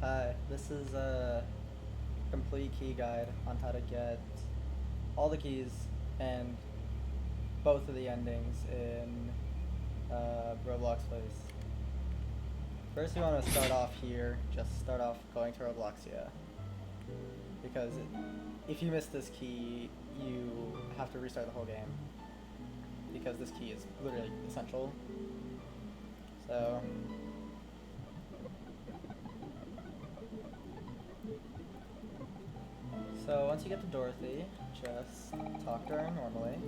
Hi, this is a complete key guide on how to get all the keys and both of the endings in Roblox Place. First, you want to start off here. Just start off going to Robloxia, because if you miss this key, you have to restart the whole game, because this key is literally essential. So once you get to Dorothy, just talk to her normally.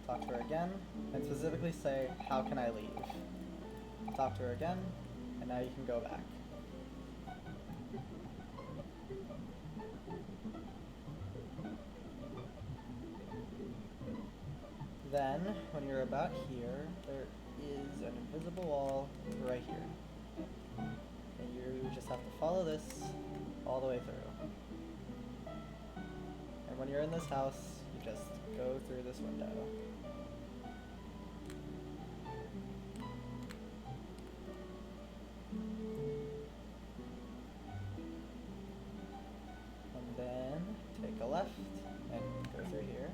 Talk to her again, and specifically say, "How can I leave?" Talk to her again, and now you can go back. Then, when you're about here, there is an invisible wall right here. And you just have to follow this all the way through. And when you're in this house, you just go through this window. And then take a left and go through here.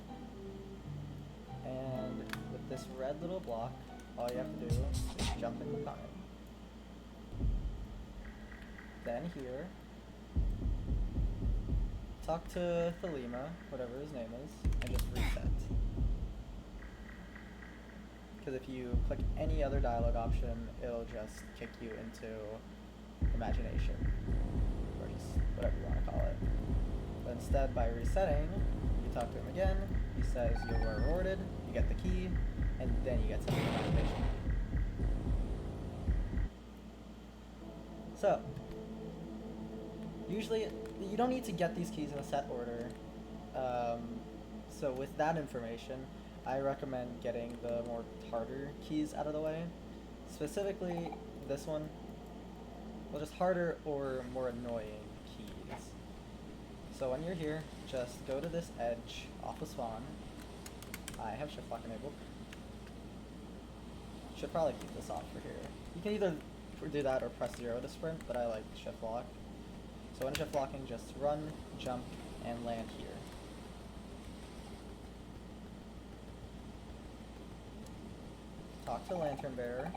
And with this red little block, all you have to do is jump in behind. Then here, talk to Thelema, whatever his name is, and just reset. Because if you click any other dialogue option, it'll just kick you into imagination, or just whatever you want to call it. But instead, by resetting, you talk to him again, he says you were rewarded, you get the key, and then you get some imagination. So, usually, you don't need to get these keys in a set order. So with that information, I recommend getting the more harder keys out of the way. Specifically, this one. Well, just harder or more annoying keys. So when you're here, just go to this edge off of spawn. I have shift lock enabled. Should probably keep this off for here. You can either do that or press 0 to sprint, but I like shift lock. So when shift locking, just run, jump, and land here. Talk to Lantern Bearer,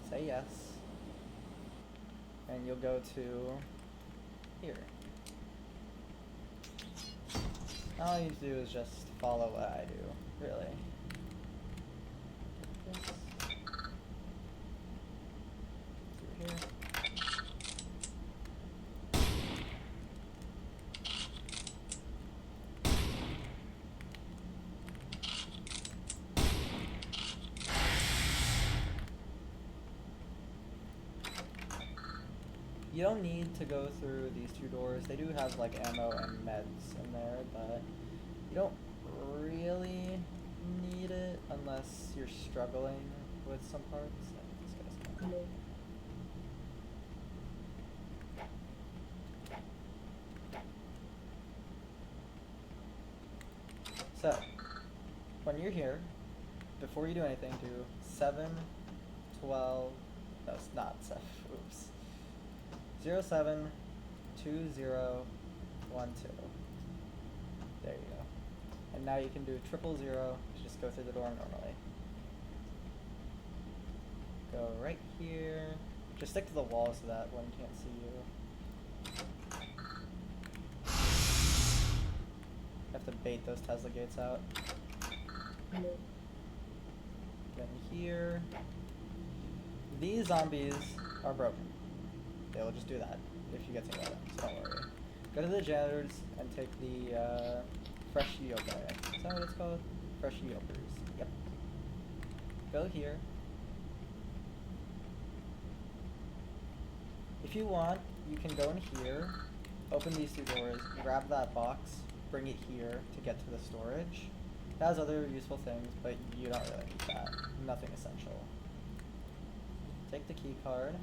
say yes, and you'll go to here. All you need to do is just follow what I do, really. Through here. You don't need to go through these two doors. They do have like ammo and meds in there, but you don't really need it unless you're struggling with some parts. This guy's not. So, when you're here, before you do anything, do 7, 12, no, it's not 7, oops. 07 20 12. There you go. And now you can do 000. Just go through the door normally. Go right here. Just stick to the wall so that one can't see you. You have to bait those Tesla gates out. Then here. These zombies are broken. They will just do that if you get to know them, so don't worry. Go to the janitors and take the fresh yoga. Is that what it's called? Fresh yokers. Yep. Go here. If you want, you can go in here, open these two doors, grab that box, bring it here to get to the storage. It has other useful things, but you don't really need that. Nothing essential. Take the key card.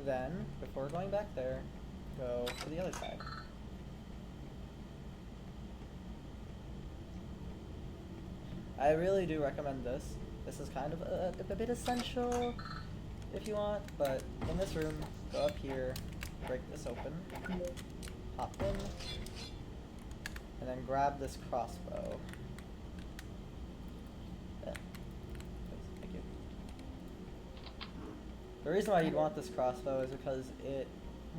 then, before going back there, go to the other side. I really do recommend this. This is kind of a bit essential if you want, but in this room, go up here, break this open, hop in, and then grab this crossbow. Yeah. Thank you. The reason why you'd want this crossbow is because it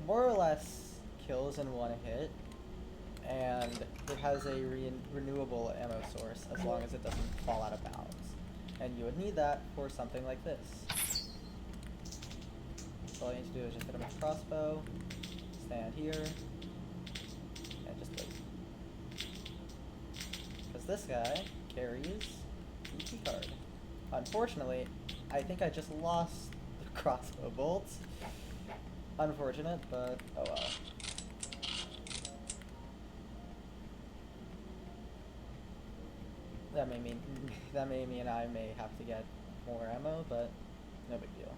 more or less kills in one hit, and it has a renewable ammo source as long as it doesn't fall out of bounds. And you would need that for something like this. So all you need to do is just hit him with a crossbow, stand here, and just wait. Because this guy carries the key card. Unfortunately, I think I just lost the crossbow bolts. Unfortunate, but oh well. That may mean I may have to get more ammo, but no big deal.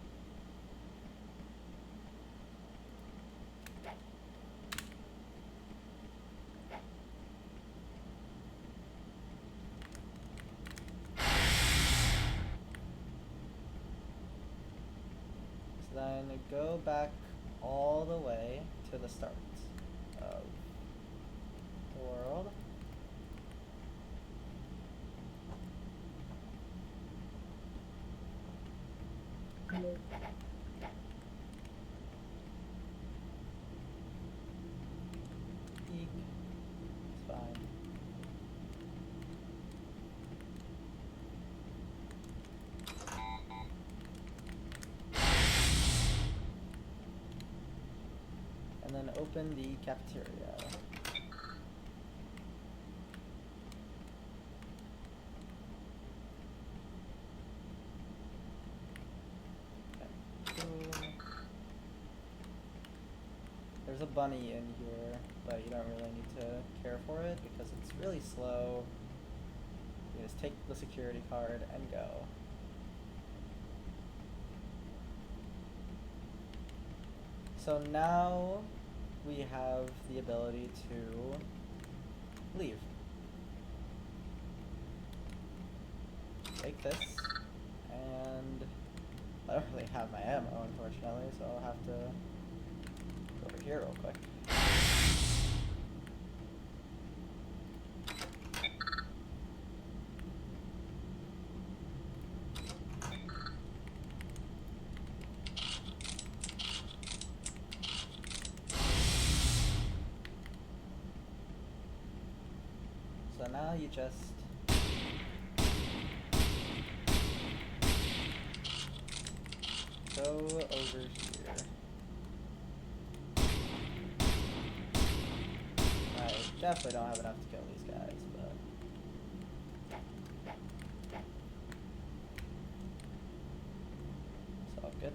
So then go back all the way to the start of the world. Eek. It's fine. And then open the cafeteria. There's a bunny in here, but you don't really need to care for it because it's really slow. You just take the security card and go. So now we have the ability to leave. Take this, and I don't really have my ammo, unfortunately, so I'll have to go over here real quick. So now you just go over here. I definitely don't have enough to kill these guys, but it's all good.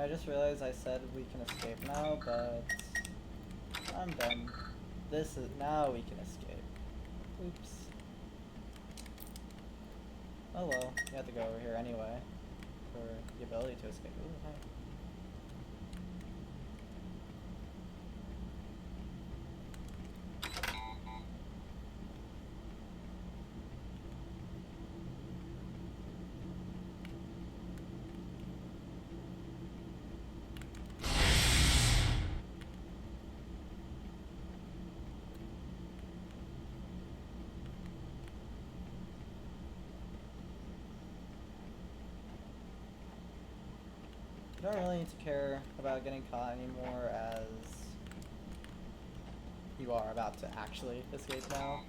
I just realized I said we can escape now, but I'm done. Now we can escape. Oops. Oh well, you have to go over here anyway for the ability to escape. Ooh, hi. You don't really need to care about getting caught anymore as you are about to actually escape now.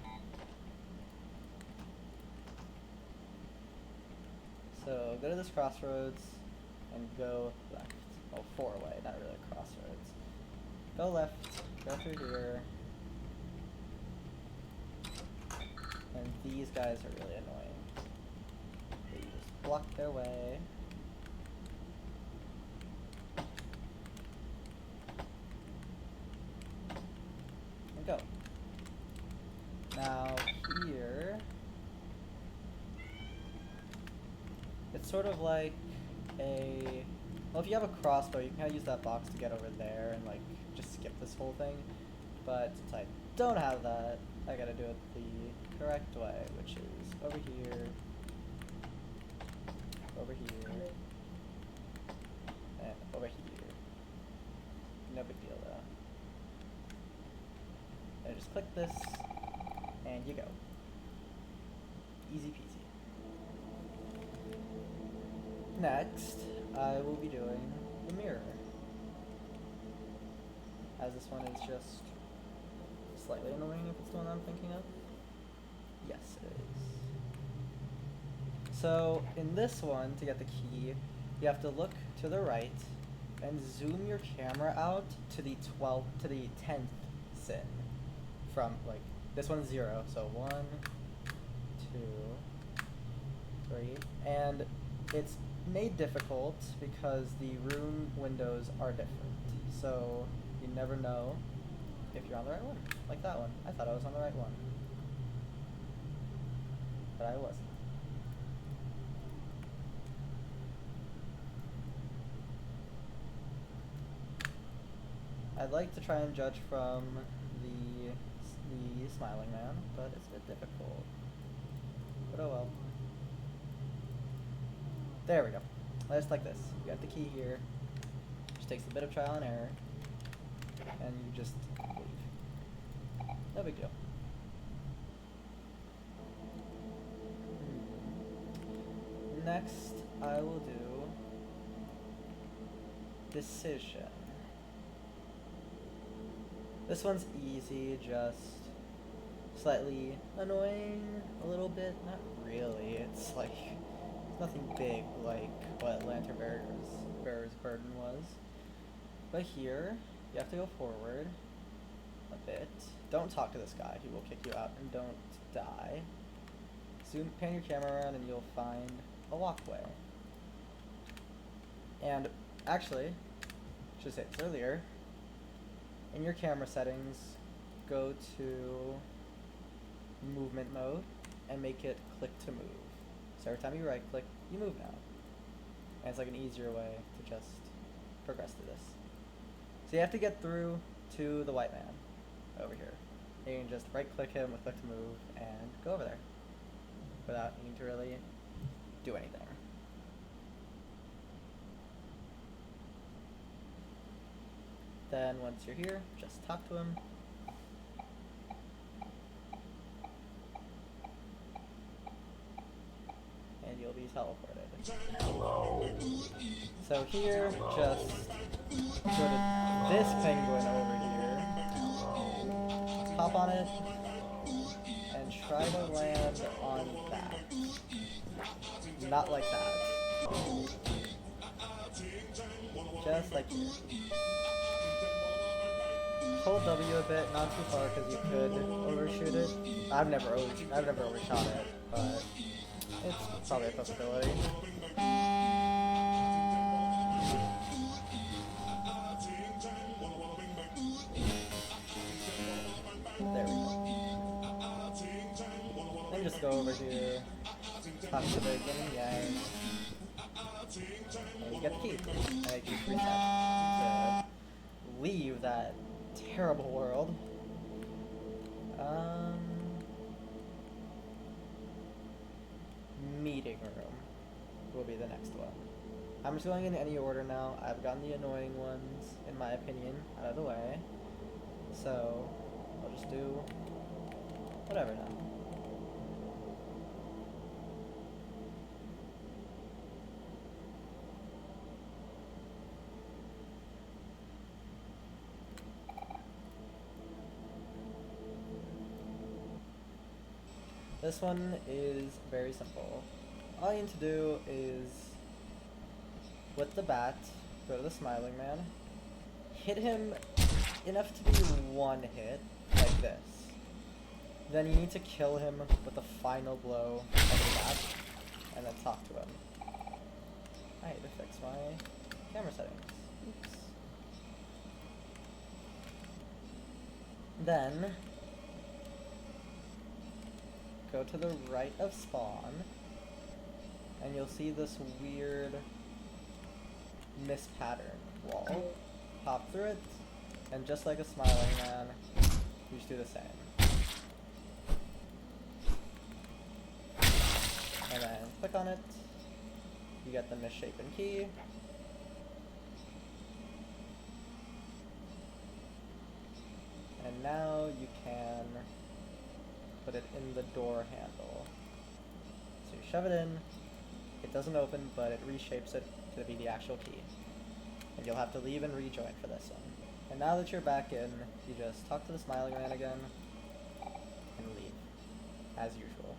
So go to this crossroads and go left. Oh, four-way, not really a crossroads. Go left, go through here. And these guys are really annoying. block their way. And go. Now here, it's sort of like a, well, if you have a crossbow, you can kind of use that box to get over there and like just skip this whole thing. But since I don't have that, I gotta do it the correct way, which is over here, and over here. No big deal though. And just click this, and you go. Easy peasy. Next, I will be doing the mirror, as this one is just slightly annoying if it's the one I'm thinking of. Yes, it is. So in this one, to get the key, you have to look to the right and zoom your camera out to the 10th sin. From like, this one's 0, so 1, 2, 3, and it's made difficult because the room windows are different. So you never know if you're on the right one, like that one. I thought I was on the right one, but I wasn't. I'd like to try and judge from the smiling man, but it's a bit difficult. But oh well. There we go. Just like this. You got the key here. Just takes a bit of trial and error, and you just leave. No big deal. Next, I will do decision. This one's easy, just slightly annoying a little bit. Not really. It's like, it's nothing big like what Lantern Bearer's Burden was. But here, you have to go forward a bit. Don't talk to this guy, he will kick you out, and don't die. Pan your camera around and you'll find a walkway. And actually, I should say this earlier, in your camera settings, go to movement mode and make it click to move. So every time you right click, you move now. And it's like an easier way to just progress through this. So you have to get through to the white man over here. And you can just right click him with click to move and go over there without needing to really do anything. Then once you're here, just talk to him. And you'll be teleported. So here, just go to this penguin over here, hop on it, and try to land on that. Not like that. Just like here. Hold W a bit, not too far because you could overshoot it. I've never overshot it, but it's probably a possibility. There we go. Then just go over here, talk to the yin yang, and you get the key. And it keeps reset to leave that terrible world. Meeting room will be the next one. I'm just going in any order now. I've gotten the annoying ones, in my opinion, out of the way. So, I'll just do whatever now. This one is very simple. All you need to do is, with the bat, go to the smiling man, hit him enough to be one hit, like this. Then you need to kill him with the final blow of the bat, and then talk to him. I need to fix my camera settings. Oops. Then, go to the right of spawn, and you'll see this weird mispattern wall. Hop through it, and just like a smiling man, you just do the same. And then click on it, you get the misshapen key. And now you can put it in the door handle. So you shove it in, it doesn't open, but it reshapes it to be the actual key. And you'll have to leave and rejoin for this one. And now that you're back in, you just talk to the smiling man again, and leave, as usual.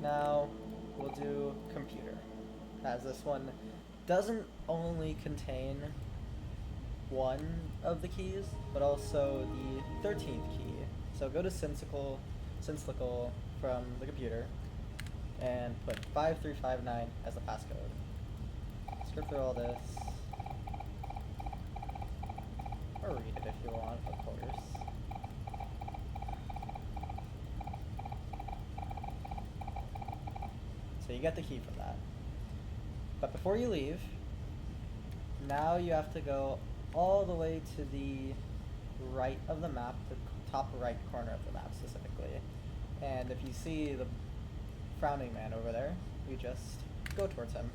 Now, we'll do computer, as this one doesn't only contain one of the keys, but also the 13th key. So go to Sensical from the computer, and put 5359 as the passcode. Script through all this, or read it if you want, of course. So you get the key from that. But before you leave, now you have to go all the way to the right of the map, the top right corner of the map specifically. And if you see the frowning man over there, you just go towards him.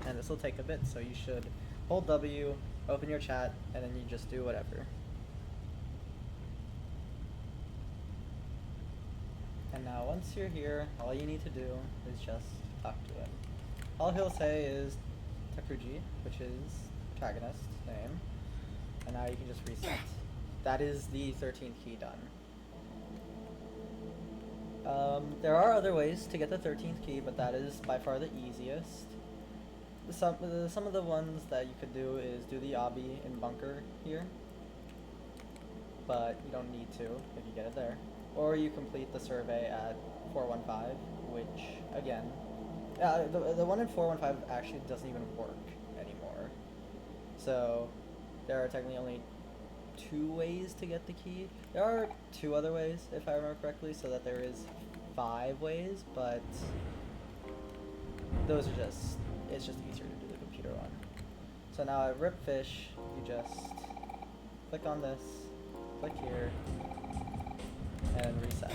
And this will take a bit, so you should hold W, open your chat, and then you just do whatever. And now once you're here, all you need to do is just talk to him. All he'll say is Takuji, which is protagonist's name, and now you can just reset. That is the 13th key done. There are other ways to get the 13th key, but that is by far the easiest. Some of the ones that you could do is do the obby in bunker here, but you don't need to if you get it there. Or you complete the survey at 415, which, again, the one in 415 actually doesn't even work anymore. So there are technically only 2 ways to get the key. There are 2 other ways, if I remember correctly, so that there is 5 ways, but those are just, it's just easier to do the computer one. So now at Ripfish, you just click on this, click here, and reset.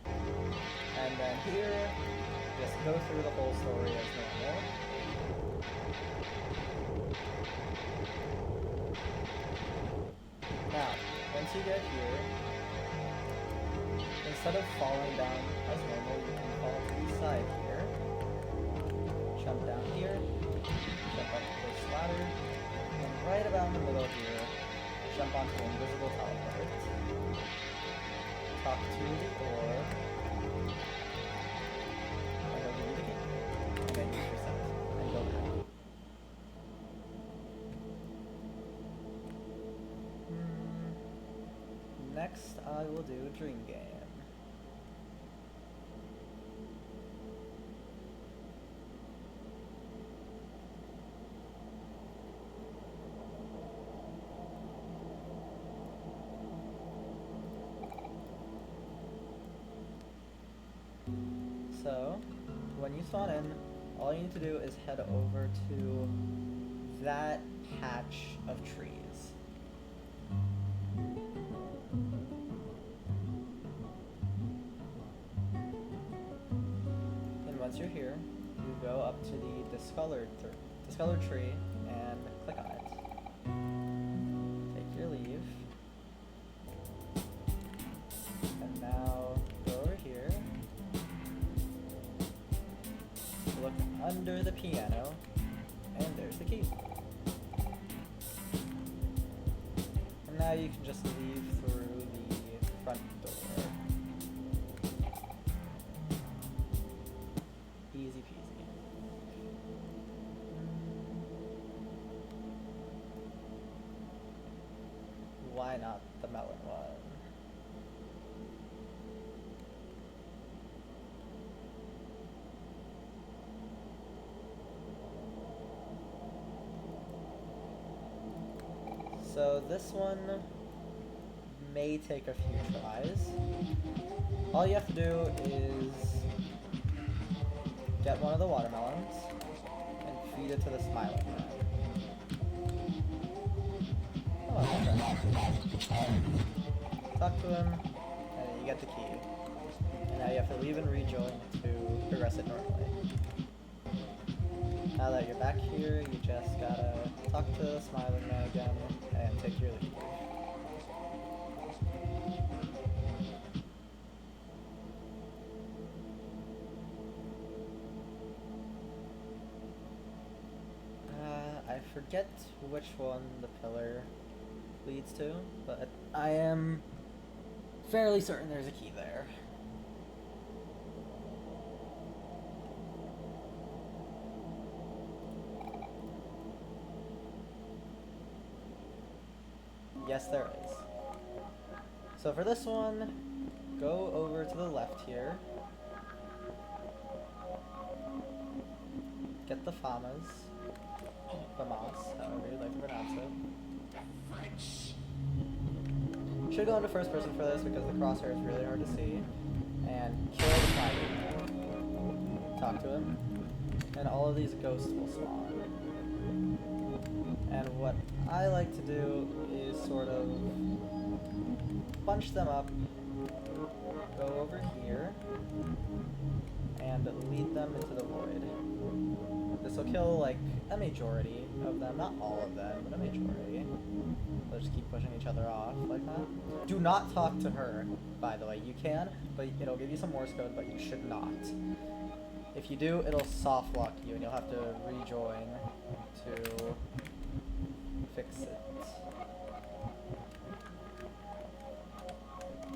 And then here, just go through the whole story as normal. Now, once you get here, instead of falling down as normal, you can fall to the side here, jump down here, jump up to this ladder, and right about in the middle here, jump onto the invisible teleport, talk to the orb, and go give you the key, and then use reset, and go back. Next, I will do Dream Game. So, when you spawn in, all you need to do is head over to that patch of trees. And once you're here, you go up to the discolored tree and click on it. Take your leave. And now go over here. Look under the piano, and there's the key. And now you can just leave through the front door. Easy peasy. Why not the melon one? So this one may take a few tries. All you have to do is get one of the watermelons and feed it to the smiling man. Talk to him, and you get the key. And now you have to leave and rejoin to progress it normally. Now that you're back here, you just gotta talk to the smiling man again and take your leave. I forget which one the pillar leads to, but I am fairly certain there's a key there. Yes, there is. So for this one, go over to the left here. Get the famas. Famas, however you'd like to pronounce it. Should go into first person for this because the crosshair is really hard to see. And kill the fighter. Talk to him. And all of these ghosts will spawn. And what I like to do is sort of bunch them up, go over here, and lead them into the void. This will kill like a majority of them, not all of them, but a majority. They'll just keep pushing each other off like that. Do not talk to her, by the way. You can, but it'll give you some Morse code, but you should not. If you do, it'll soft lock you, and you'll have to rejoin to fix it.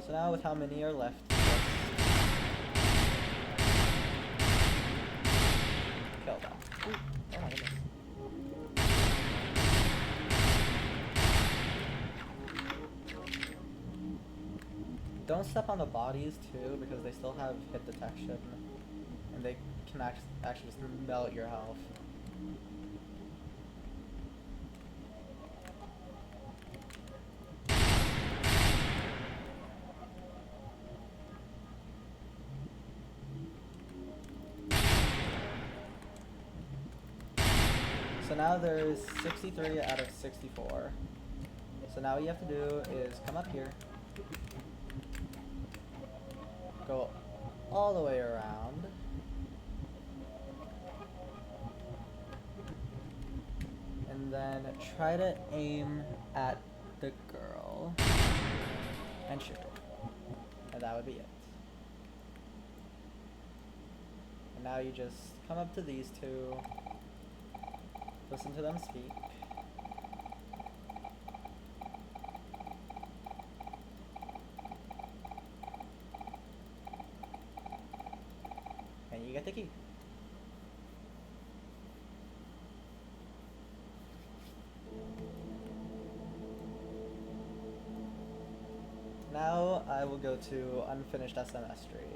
So now with how many are left, kill them. Ooh, oh my goodness. Don't step on the bodies too, because they still have hit detection, and they can actually just melt your health. So now there's 63 out of 64. So now what you have to do is come up here, go all the way around, and then try to aim at the girl and shoot her. And that would be it. And now you just come up to these two, listen to them speak. And you get the key. Now I will go to unfinished SMS stream.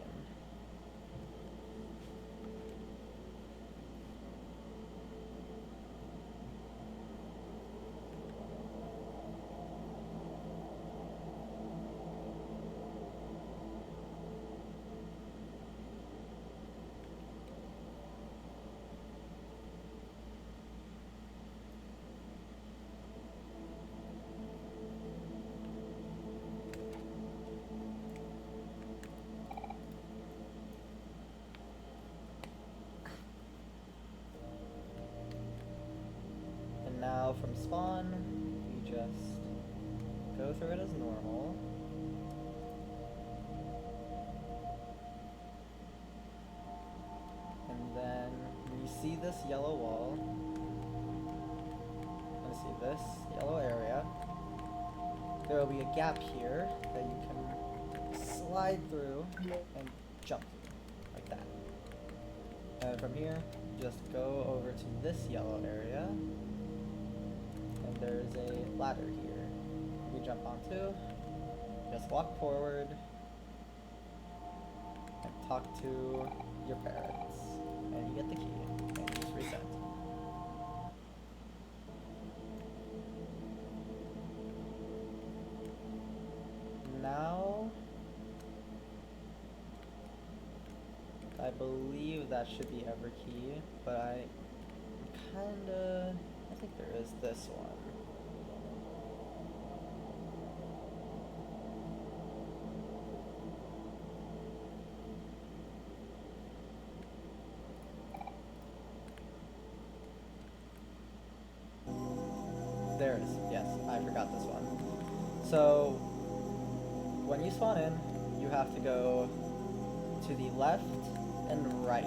Now from spawn, you just go through it as normal. And then when you see this yellow wall, and see this yellow area, there will be a gap here that you can slide through and jump through, like that. And from here, just go over to this yellow area. There's a ladder here you jump onto, just walk forward and talk to your parents, and you get the key, and you just reset. I believe that should be every key, but I think there is this one. There it is. Yes, I forgot this one. So, when you spawn in, you have to go to the left and right.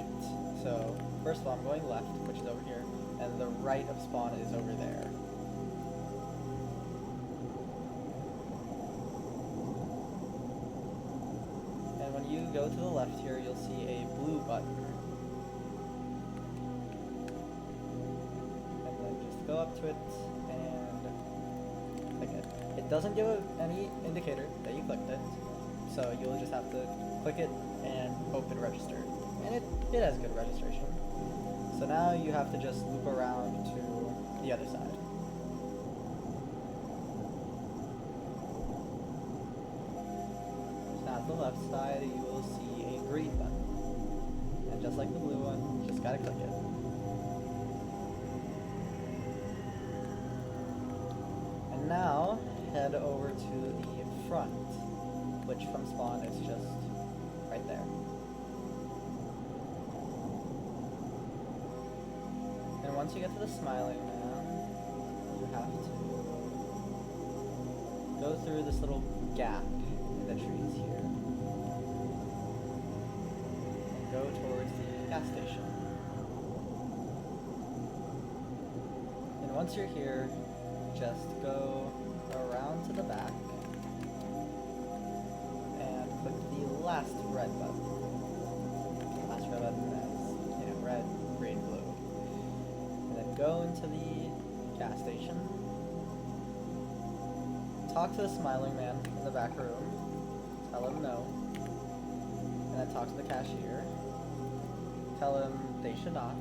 So, first of all, I'm going left, which is over here, and the right of spawn is over there. And when you go to the left here, you'll see a blue button. And then just go up to it and click it. It doesn't give any indicator that you clicked it, so you'll just have to click it and hope it registered. And it has good registration. So now you have to just loop around to the other side. So now at the left side you will see a green button. And just like the blue one, just gotta click it. And now head over to the front, which from spawn is just right there. And once you get to the smiling man, you have to go through this little gap in the trees here and go towards the gas station. And once you're here, just go around to the back and click the last red button. Last red button is, you know, red, green, blue. And then go into the gas station. Talk to the smiling man in the back room. Tell him no. And then talk to the cashier. Tell him they should not.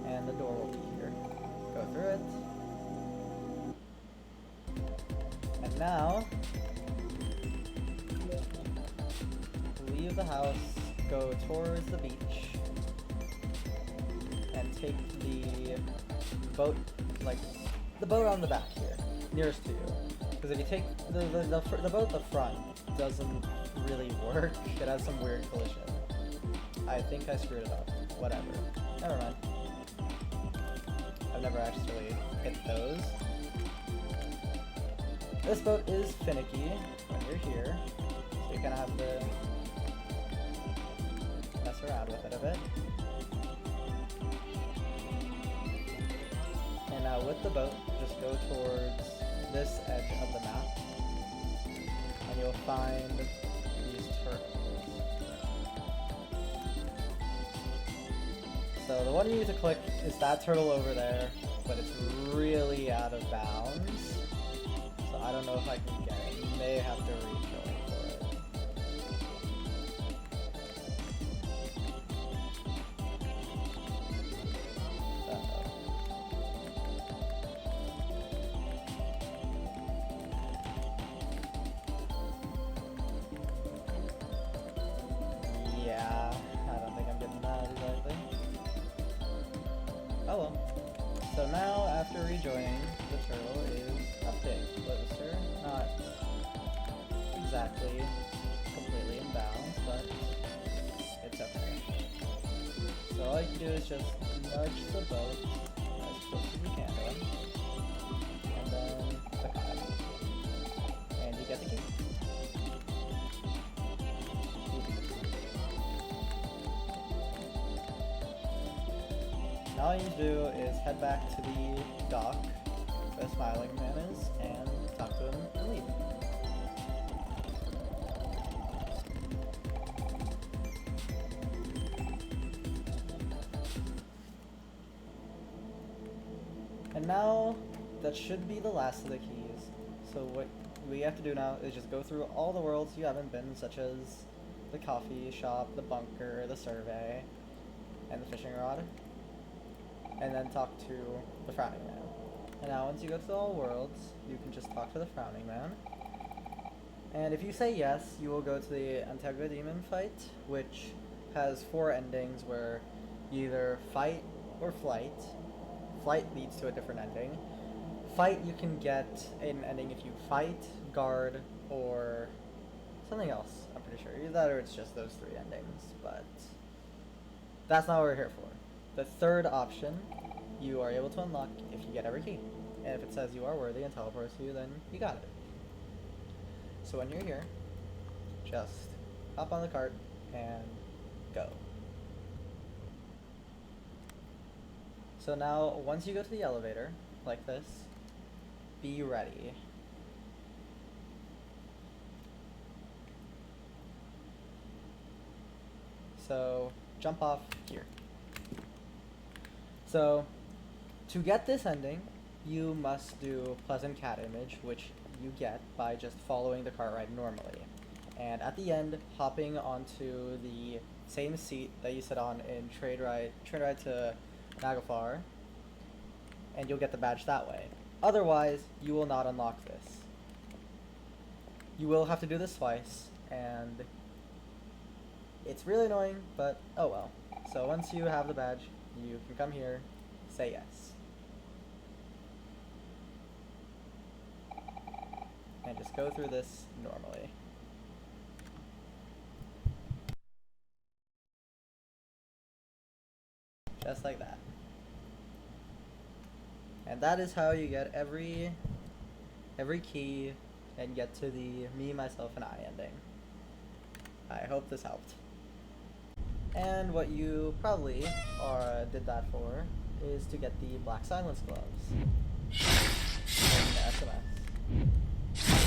And the door will be here. Go through it. And now, leave the house, go towards the beach, and take the boat, like, the boat on the back here, nearest to you. Because if you take the boat at the front, doesn't really work. It has some weird collision. I think I screwed it up. Whatever. Never mind. I've never actually hit those. This boat is finicky when you're here, so you're gonna have to mess around with it a bit. And now with the boat, just go towards this edge of the map, and you'll find these turtles. So the one you need to click is that turtle over there, but it's really out of bounds. So I don't know if I can get it. You may have to rejoin for it. Yeah, I don't think I'm getting that exactly. Oh well. So now, after rejoining, the turtle is a bit closer. Not exactly completely in bounds, but it's okay. So all you can do is just nudge the boat as close as you can to him, and then click on it. And you get the key. Now all you need to do is head back to the dock where the smiling man is and talk to him and leave. And now that should be the last of the keys. So what we have to do now is just go through all the worlds you haven't been, such as the coffee shop, the bunker, the survey, and the fishing rod. And then talk to the Frowning Man. And now once you go to all worlds, you can just talk to the Frowning Man. And if you say yes, you will go to the Antegua Demon fight, which has 4 endings where you either fight or flight. Flight leads to a different ending. Fight, you can get an ending if you fight, guard, or something else, I'm pretty sure. Either that or it's just those 3 endings, but that's not what we're here for. The third option you are able to unlock if you get every key. And if it says you are worthy and teleports you, then you got it. So when you're here, just hop on the cart and go. So now, once you go to the elevator, like this, be ready. So, jump off here. So, to get this ending, you must do Pleasant Cat Image, which you get by just following the cart ride normally. And at the end, hopping onto the same seat that you sit on in Train Ride to Naglfar, and you'll get the badge that way. Otherwise, you will not unlock this. You will have to do this twice, and it's really annoying, but oh well. So once you have the badge, you can come here, say yes. And just go through this normally. Just like that. And that is how you get every key and get to the me, myself, and I ending. I hope this helped. And what you probably did that for is to get the Black Silence gloves in SMS.